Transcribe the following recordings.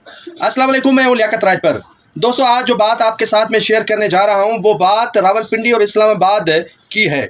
अस्सलाम वालेकुम, मैं हूं लियाकत राजपर। दोस्तों, आज जो बात आपके साथ में शेयर करने जा रहा हूं वो बात रावलपिंडी और इस्लामाबाद की है।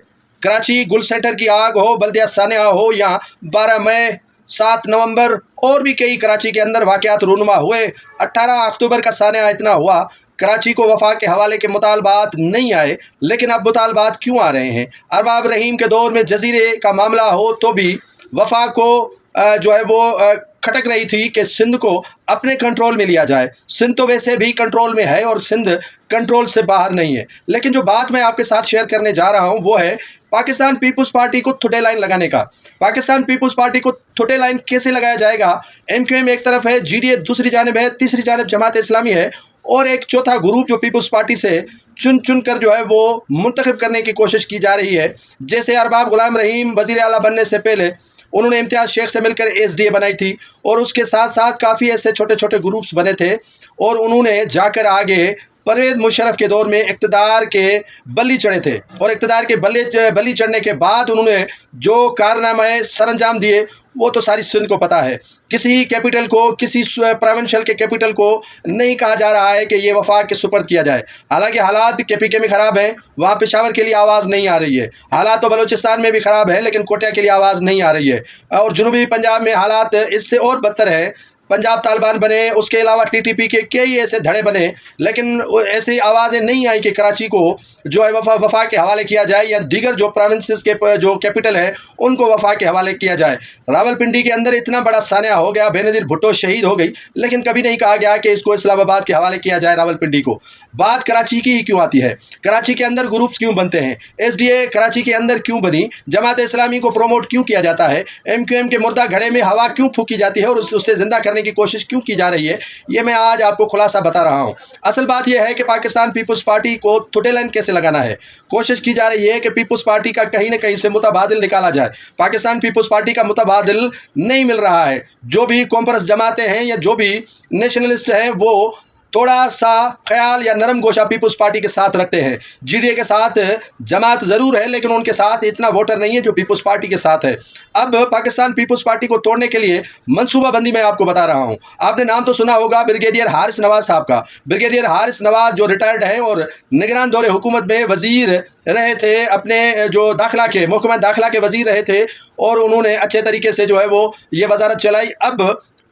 कराची गुल सेंटर की आग हो, बल्दिया सानिया हो या 12 मई 7 नवंबर और भी कई कराची के अंदर वाक़यात रूनुमा हुए। 18 अक्टूबर का सानिया इतना हुआ, कराची को वफाक के हवाले के मुतालबात नहीं आए, लेकिन अब मुतालबात क्यों आ रहे हैं? अरबाब रहीम के दौर में जजीरे का मामला हो तो भी वफाक को जो है वो खटक रही थी कि सिंध को अपने कंट्रोल में लिया जाए। सिंध तो वैसे भी कंट्रोल में है और सिंध कंट्रोल से बाहर नहीं है। लेकिन जो बात मैं आपके साथ शेयर करने जा रहा हूं वो है पाकिस्तान पीपुल्स पार्टी को थोड़े लाइन लगाने का। पाकिस्तान पीपुल्स पार्टी को थोड़े लाइन कैसे लगाया जाएगा? MQM एक तरफ है, GDA दूसरी जानिब है, तीसरी जानिब जमात इस्लामी है और एक चौथा ग्रुप जो पीपुल्स पार्टी से चुन चुन कर जो है वो मुंतखब करने की कोशिश की जा रही है। जैसे अरबाब गुलाम रहीम वज़ीर आला बनने से पहले उन्होंने इम्तियाज़ शेख से मिलकर SDA बनाई थी और उसके साथ साथ काफ़ी ऐसे छोटे छोटे ग्रुप्स बने थे और उन्होंने जाकर आगे परवेज़ मुशर्रफ के दौर में इक़्तिदार के बल्ली चढ़े थे और इक़्तिदार के बल्ली चढ़ने के बाद उन्होंने जो कारनामे सरअंजाम दिए वो तो सारी सिंध को पता है। किसी कैपिटल को, किसी प्रोविंशियल के कैपिटल को नहीं कहा जा रहा है कि ये वफाक के सुपर्द किया जाए। हालांकि हालात KPK में ख़राब हैं, वहाँ पेशावर के लिए आवाज़ नहीं आ रही है। हालात तो बलूचिस्तान में भी ख़राब है, लेकिन कोटिया के लिए आवाज़ नहीं आ रही है। और जनूबी पंजाब में हालात इससे और बदतर है। पंजाब तालिबान बने, उसके अलावा TTP के कई ऐसे धड़े बने, लेकिन ऐसी आवाज़ें नहीं आई कि कराची को जो है वफाक के हवाले किया जाए या दीगर जो प्रोविंसेस के जो कैपिटल है उनको वफाक के हवाले किया जाए। रावलपिंडी के अंदर इतना बड़ा सानिया हो गया, बेनज़ीर भुट्टो शहीद हो गई, लेकिन कभी नहीं कहा गया कि इसको इस्लामाबाद के हवाले किया जाए रावलपिंडी को। बात कराची की ही क्यों आती है? कराची के अंदर ग्रुप्स क्यों बनते हैं? SDA कराची के अंदर क्यों बनी? जमात इस्लामी को प्रमोट क्यों किया जाता है? MQM के मुर्दा घड़े में हवा क्यों फूकी जाती है और उससे ज़िंदा करने की कोशिश क्यों की जा रही है? ये मैं आज आपको खुलासा बता रहा हूँ। असल बात यह है कि पाकिस्तान पीपुल्स पार्टी को थोड़े लाइन कैसे लगाना है। कोशिश की जा रही है कि पीपुल्स पार्टी का कहीं न कहीं से मुतबादिल निकाला जाए। पाकिस्तान पीपुल्स पार्टी का मुतबादिल नहीं मिल रहा है। जो भी कॉम्प्रेस जमातें हैं या जो भी नेशनलिस्ट हैं वो थोड़ा सा ख्याल या नरम गोशा पीपुल्स पार्टी के साथ रखते हैं। GDA के साथ जमात ज़रूर है, लेकिन उनके साथ इतना वोटर नहीं है जो पीपुल्स पार्टी के साथ है। अब पाकिस्तान पीपुल्स पार्टी को तोड़ने के लिए मनसूबाबंदी मैं आपको बता रहा हूँ। आपने नाम तो सुना होगा ब्रिगेडियर हारिस नवाज साहब का। ब्रिगेडियर हारिस नवाज जो रिटायर्ड हैं और निगरान दौरे हुकूमत में वज़ीर रहे थे, अपने जो दाखिला के महकमा दाखिला के वज़ीर रहे थे और उन्होंने अच्छे तरीके से जो है वो ये वजारत चलाई। अब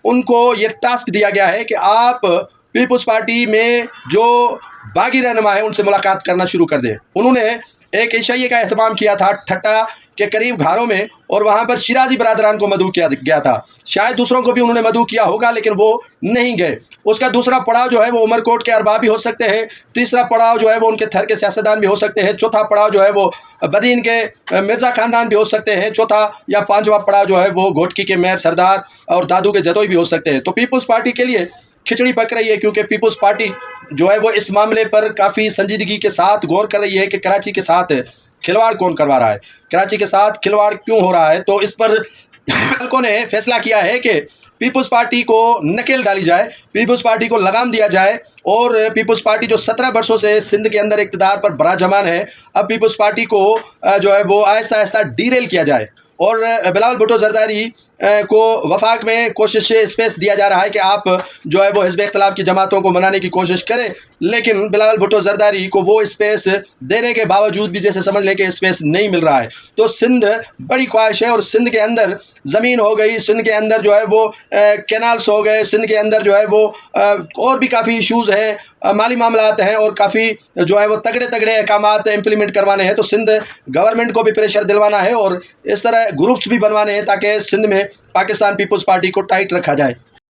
उनको ये टास्क दिया गया है कि आप पीपुल्स पार्टी में जो बागी रहनुमा है उनसे मुलाकात करना शुरू कर दें। उन्होंने एक इशाइये का एहतमाम किया था ठट्टा के करीब घारों में और वहाँ पर शिराजी बरादरान को मदऊ किया गया था। शायद दूसरों को भी उन्होंने मदऊ किया होगा, लेकिन वो नहीं गए। उसका दूसरा पड़ाव जो है वो उमरकोट के अरबाब भी हो सकते हैं, तीसरा पड़ाव जो है वो उनके थर के सियासतदान भी हो सकते हैं, चौथा पड़ाव जो है वो बदीन के मिर्ज़ा ख़ानदान भी हो सकते हैं, चौथा या पाँचवा पड़ाव जो है वो घोटकी के मेयर सरदार और दादू के जदोई भी हो सकते हैं। तो पीपुल्स पार्टी के लिए खिचड़ी पक रही है, क्योंकि पीपुल्स पार्टी जो है वो इस मामले पर काफ़ी संजीदगी के साथ गौर कर रही है कि कराची के साथ खिलवाड़ कौन करवा रहा है, कराची के साथ खिलवाड़ क्यों हो रहा है। तो इस पर हल्कों ने फैसला किया है कि पीपुल्स पार्टी को नकेल डाली जाए, पीपुल्स पार्टी को लगाम दिया जाए और पीपुल्स पार्टी जो 17 वर्षों से सिंध के अंदर इक़्तिदार पर बराजमान है, अब पीपुल्स पार्टी को जो है वो आहिस्ता आहिस्ता डीरेल किया जाए। और बिलावल भुट्टो जरदारी को वफाक में कोशिश स्पेस दिया जा रहा है कि आप जो है वो हिज़्ब इख्तिलाफ की जमातों को मनाने की कोशिश करें, लेकिन बिलावल भुट्टो जरदारी को वो स्पेस देने के बावजूद भी जैसे समझ लें कि स्पेस नहीं मिल रहा है। तो सिंध बड़ी ख्वाहिश है और सिंध के अंदर ज़मीन हो गई, सिंध के अंदर जो है वो कैनाल्स हो गए, सिंध के अंदर जो है वो और भी काफ़ी इशूज़ हैं, माली मामलात हैं और काफ़ी जो है वो तगड़े तगड़े अहकामात इम्प्लीमेंट करवाने हैं। तो सिंध गवर्नमेंट को भी प्रेशर दिलवाना है और इस तरह ग्रुप्स भी बनवाने हैं ताकि सिंध में पाकिस्तान पीपुल्स पार्टी को टाइट रखा जाए।